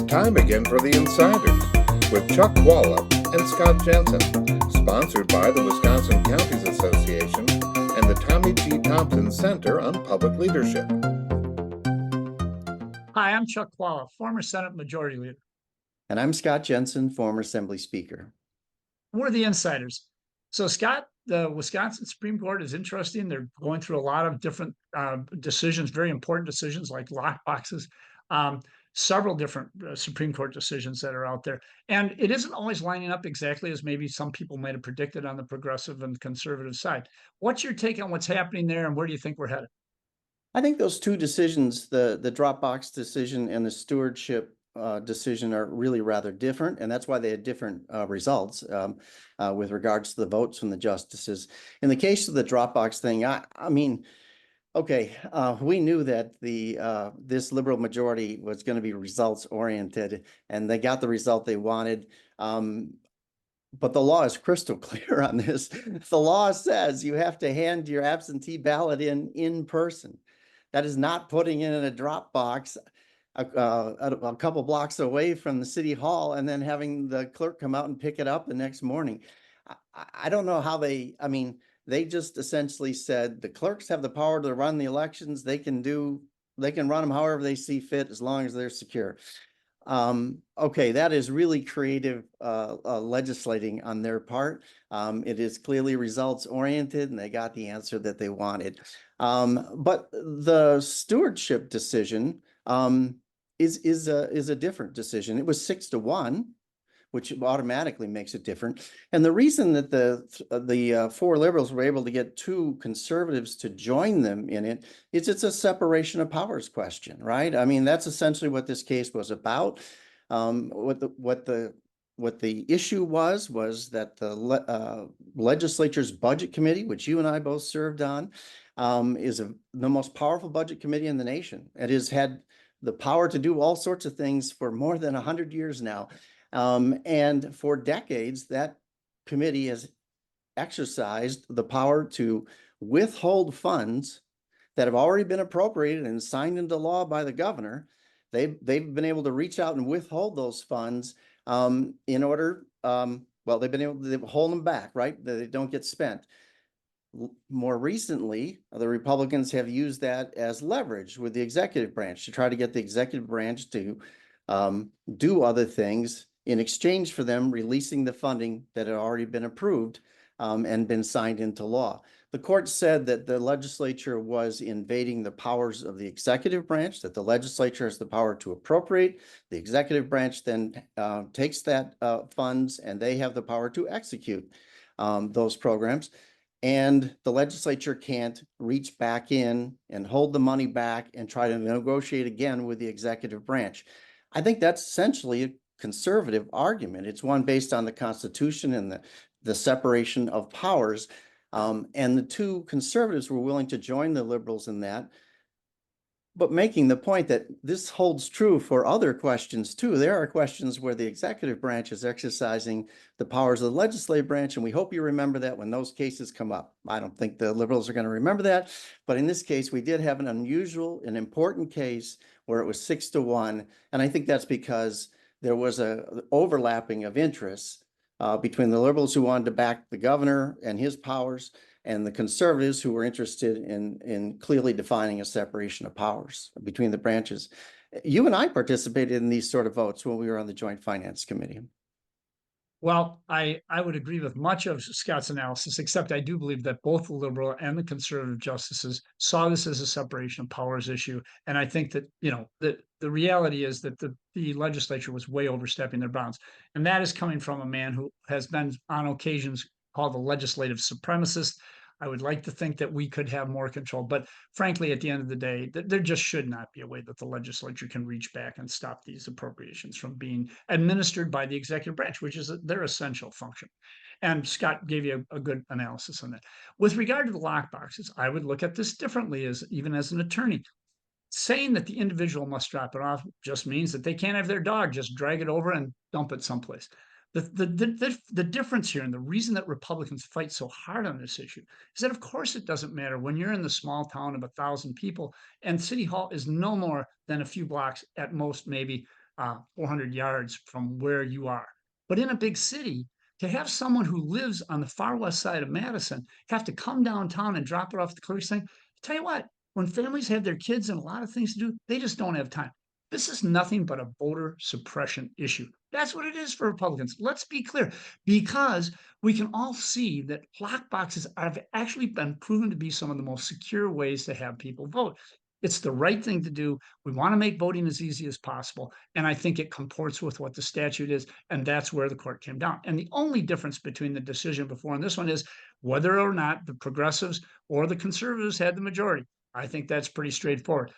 time again for the Insiders with Chuck Chvala and Scott Jensen, sponsored by the Wisconsin Counties Association and the Tommy G. Thompson Center on Public Leadership. Hi, I'm Chuck Chvala, former Senate Majority Leader. And I'm Scott Jensen, former Assembly Speaker. We're the Insiders. So, Scott, the Wisconsin Supreme Court is interesting. They're going through a lot of different decisions, very important decisions like lock boxes, several different Supreme Court decisions that are out there. And it isn't always lining up exactly as maybe some people might have predicted on the progressive and conservative side. What's your take on what's happening there, and where do you think we're headed? I think those two decisions, the Dropbox decision and the stewardship decision, are really rather different, and that's why they had different results with regards to the votes from the justices. In the case of the Dropbox thing, I mean, okay, we knew that this liberal majority was going to be results oriented, and they got the result they wanted. But the law is crystal clear on this. The law says you have to hand your absentee ballot in person. That is not putting it in a drop box a couple blocks away from the city hall and then having the clerk come out and pick it up the next morning. I don't know how they just essentially said the clerks have the power to run the elections. They can run them however they see fit as long as they're secure. Okay, that is really creative legislating on their part. It is clearly results oriented, and they got the answer that they wanted. But the stewardship decision is a different decision. It was 6-1, which automatically makes it different. And the reason that the four liberals were able to get two conservatives to join them in it is it's a separation of powers question, right? I mean, that's essentially what this case was about. What the issue was that the legislature's budget committee, which you and I both served on, is the most powerful budget committee in the nation. It has had the power to do all sorts of things for more than 100 years now. And for decades, that committee has exercised the power to withhold funds that have already been appropriated and signed into law by the governor. They've been able to reach out and withhold those funds in order, they've been able to hold them back, right? They don't get spent. More recently, the Republicans have used that as leverage with the executive branch to try to get the executive branch to do other things in exchange for them releasing the funding that had already been approved and been signed into law. The court said that the legislature was invading the powers of the executive branch, that the legislature has the power to appropriate. The executive branch then takes that funds, and they have the power to execute those programs. And the legislature can't reach back in and hold the money back and try to negotiate again with the executive branch. I think that's essentially a conservative argument. It's one based on the Constitution and the separation of powers. And the two conservatives were willing to join the liberals in that, but making the point that this holds true for other questions too. There are questions where the executive branch is exercising the powers of the legislative branch, and we hope you remember that when those cases come up. I don't think the liberals are going to remember that, but in this case, we did have an unusual and important case where it was 6-1, and I think that's because there was a overlapping of interests between the liberals who wanted to back the governor and his powers and the conservatives who were interested in clearly defining a separation of powers between the branches. You and I participated in these sort of votes when we were on the Joint Finance Committee. Well, I would agree with much of Scott's analysis, except I do believe that both the liberal and the conservative justices saw this as a separation of powers issue. And I think that, the reality is that the legislature was way overstepping their bounds. And that is coming from a man who has been on occasions called a legislative supremacist. I would like to think that we could have more control, but frankly, at the end of the day, there just should not be a way that the legislature can reach back and stop these appropriations from being administered by the executive branch, which is their essential function. And Scott gave you a good analysis on that. With regard to the lock boxes, I would look at this differently even as an attorney. Saying that the individual must drop it off just means that they can't have their dog just drag it over and dump it someplace. The difference here, and the reason that Republicans fight so hard on this issue, is that of course it doesn't matter when you're in the small town of 1,000 people and City Hall is no more than a few blocks at most, maybe 400 yards from where you are. But in a big city, to have someone who lives on the far west side of Madison have to come downtown and drop it off at the clerk's thing, tell you what, when families have their kids and a lot of things to do, they just don't have time. This is nothing but a voter suppression issue. That's what it is for Republicans. Let's be clear, because we can all see that lock boxes have actually been proven to be some of the most secure ways to have people vote. It's the right thing to do. We want to make voting as easy as possible. And I think it comports with what the statute is. And that's where the court came down. And the only difference between the decision before and this one is whether or not the progressives or the conservatives had the majority. I think that's pretty straightforward.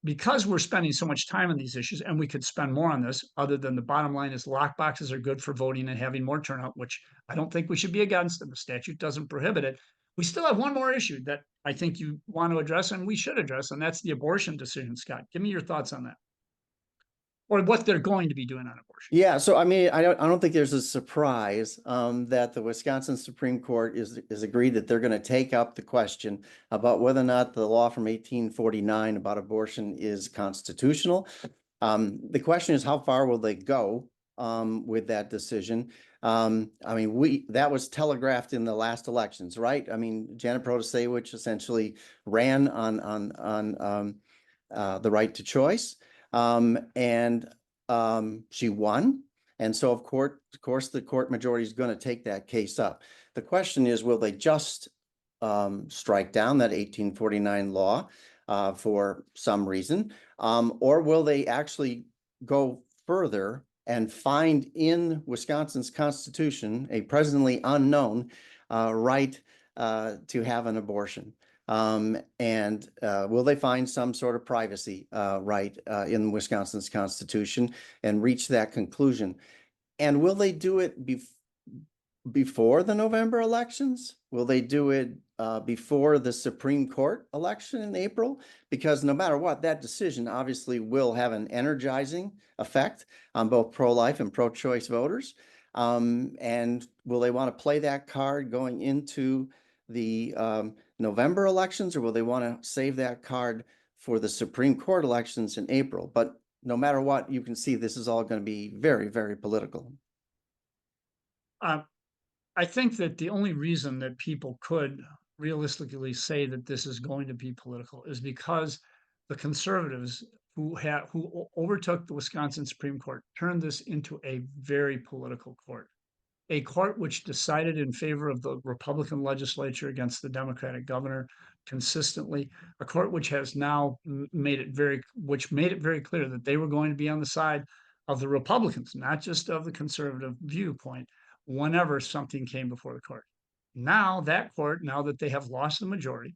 Because we're spending so much time on these issues, and we could spend more on this, other than the bottom line is lock boxes are good for voting and having more turnout, which I don't think we should be against, and the statute doesn't prohibit it. We still have one more issue that I think you want to address and we should address, and that's the abortion decision. Scott, give me your thoughts on that, or what they're going to be doing on abortion. Yeah, so I mean, I don't think there's a surprise that the Wisconsin Supreme Court is agreed that they're going to take up the question about whether or not the law from 1849 about abortion is constitutional. The question is, how far will they go with that decision? I mean, that was telegraphed in the last elections, right? I mean, Janet Protasewicz essentially ran on the right to choice. She won. And so of course, the court majority is going to take that case up. The question is, will they just strike down that 1849 law for some reason? Or will they actually go further and find in Wisconsin's Constitution a presently unknown right to have an abortion? Will they find some sort of privacy right in Wisconsin's Constitution and reach that conclusion? And will they do it before the November elections? Will they do it before the Supreme Court election in April? Because no matter what, that decision obviously will have an energizing effect on both pro-life and pro-choice voters. And will they want to play that card going into the November elections, or will they want to save that card for the Supreme Court elections in April? But no matter what, you can see this is all going to be very, very political. I think that the only reason that people could realistically say that this is going to be political is because the conservatives who overtook the Wisconsin Supreme Court turned this into a very political court. A court which decided in favor of the Republican legislature against the Democratic governor consistently, a court which has now made it very clear that they were going to be on the side of the Republicans, not just of the conservative viewpoint, whenever something came before the court. Now that court, now that they have lost the majority,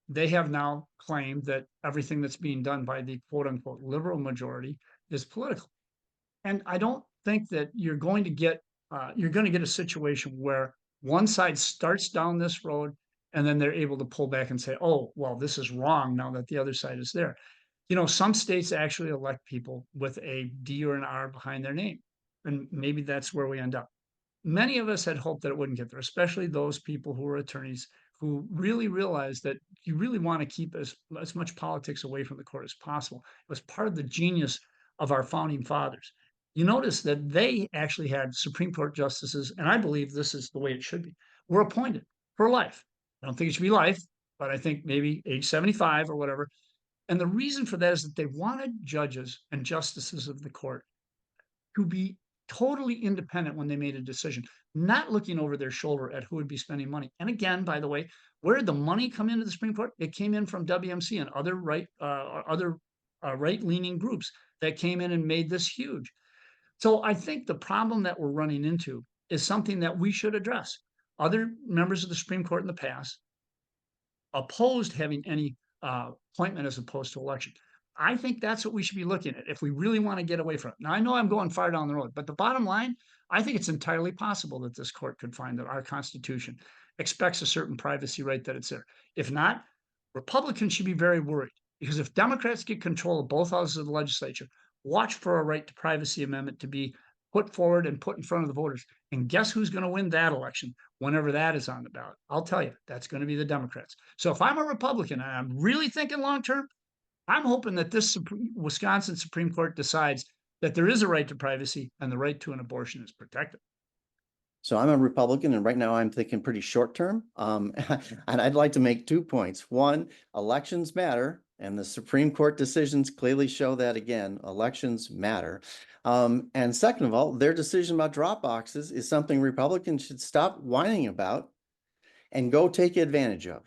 they have now claimed that everything that's being done by the quote unquote liberal majority is political. And I don't think that you're going to get a situation where one side starts down this road and then they're able to pull back and say, oh, well, this is wrong now that the other side is there. You know, some states actually elect people with a D or an R behind their name. And maybe that's where we end up. Many of us had hoped that it wouldn't get there, especially those people who are attorneys who really realized that you really want to keep as much politics away from the court as possible. It was part of the genius of our founding fathers. You notice that they actually had Supreme Court justices, and I believe this is the way it should be, were appointed for life. I don't think it should be life, but I think maybe age 75 or whatever. And the reason for that is that they wanted judges and justices of the court to be totally independent when they made a decision, not looking over their shoulder at who would be spending money. And again, by the way, where did the money come into the Supreme Court? It came in from WMC and other right-leaning groups that came in and made this huge. So I think the problem that we're running into is something that we should address. Other members of the Supreme Court in the past opposed having any appointment as opposed to election. I think that's what we should be looking at if we really want to get away from it. Now, I know I'm going far down the road, but the bottom line, I think it's entirely possible that this court could find that our Constitution expects a certain privacy right that it's there. If not, Republicans should be very worried, because if Democrats get control of both houses of the legislature, watch for a right to privacy amendment to be put forward and put in front of the voters. And guess who's going to win that election whenever that is on the ballot? I'll tell you, that's going to be the Democrats. So if I'm a Republican and I'm really thinking long term, I'm hoping that this Wisconsin Supreme Court decides that there is a right to privacy and the right to an abortion is protected. So I'm a Republican, and right now I'm thinking pretty short term. And I'd like to make 2 points. One, elections matter, and the Supreme Court decisions clearly show that again, elections matter. And second of all, their decision about drop boxes is something Republicans should stop whining about and go take advantage of.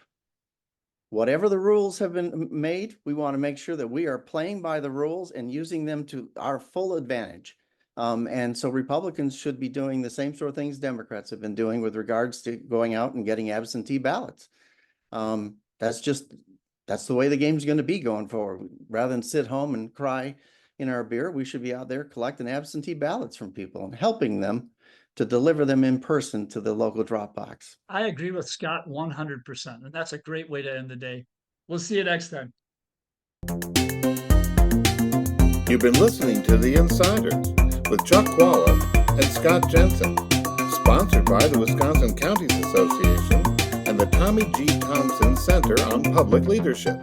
Whatever the rules have been made, we want to make sure that we are playing by the rules and using them to our full advantage. And so Republicans should be doing the same sort of things Democrats have been doing with regards to going out and getting absentee ballots. That's the way the game's going to be going forward. Rather than sit home and cry in our beer, we should be out there collecting absentee ballots from people and helping them to deliver them in person to the local drop box. I agree with Scott 100%, and that's a great way to end the day. We'll see you next time. You've been listening to The Insiders with Chuck Chvala and Scott Jensen, sponsored by the Wisconsin Counties Association and the Tommy G. Thompson Center on Public Leadership.